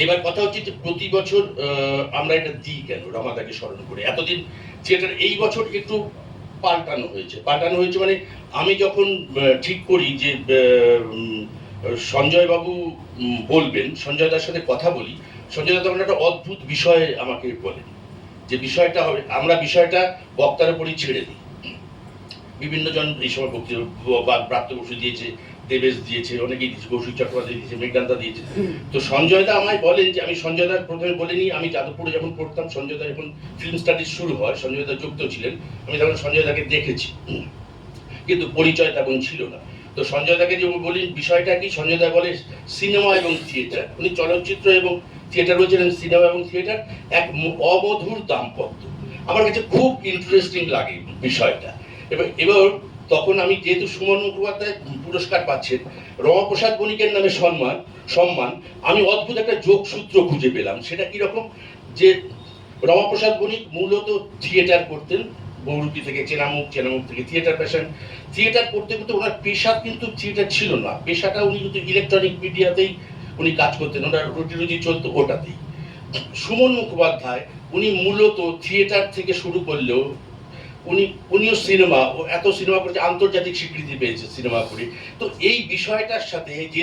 এবার কথা হচ্ছে যে প্রতি বছর আমরা এটা দিই কেন রমাদাকে স্মরণ করে। এতদিন থিয়েটার এই বছর একটু পাল্টানো হয়েছে মানে আমি যখন ঠিক করি যে সঞ্জয় বাবু বলবেন, সঞ্জয় দার সাথে কথা বলি, সঞ্জয় দা তখন একটা অদ্ভুত বিষয় আমাকে বলেন যে বিষয়টা হবে, আমরা বিষয়টা বক্তার উপরই ছেড়ে দিই। বিভিন্ন জন এই সময় বক্তৃতা, প্রাপ্ত বসু দিয়েছে, দেবেশ দিয়েছে, অনেকেই দিয়েছে, কৌশিক চট্টোপাধ্যায় দিয়েছে, মেঘনান্দা দিয়েছে। তো সঞ্জয় দা আমায় বলেন যে আমি সঞ্জয় দা প্রথমে বলিনি, আমি যাদবপুরে যখন পড়তাম, সঞ্জয় দা যখন ফিল্ম স্টাডিজ শুরু হয়, সঞ্জয় দা যুক্ত ছিলেন, আমি তখন সঞ্জয় দাকে দেখেছি, কিন্তু পরিচয় তেমন ছিল না। তো সঞ্জয় দাকে যে বলি বিষয়টা কি, সঞ্জয় দা বলে সিনেমা এবং থিয়েটার, উনি চলচ্চিত্র এবং থিয়েটার বলছিলেন, সিনেমা এবং থিয়েটার এক অমধুর দাম্পত্য। আমার কাছে খুব ইন্টারেস্টিং লাগে বিষয়টা। এবার তখন আমি যেহেতু সুমন মুখোপাধ্যায় পুরস্কার পাচ্ছেন, রমাপ্রসাদ বণিকের নামে সম্মান, আমি অদ্ভুত একটা যোগসূত্র খুঁজে পেলাম। সেটা কিরকম, যে রমাপ্রসাদ বণিক মূলত থিয়েটার করতেন, বহুরূপী থেকে চেনামুখ থেকে থিয়েটার করতে করতে ওনার পেশা কিন্তু থিয়েটার ছিল না, পেশাটা উনি কিন্তু ইলেকট্রনিক মিডিয়াতেই উনি কাজ করতেন, ওনার রুজি চলতো ওটাতেই। সুমন মুখোপাধ্যায় উনি মূলত থিয়েটার থেকে শুরু করলেও উনিও সিনেমা, ও এত সিনেমা করেছে, আন্তর্জাতিক স্বীকৃতি পেয়েছে সিনেমা করে। তো এই বিষয়টার সাথে যে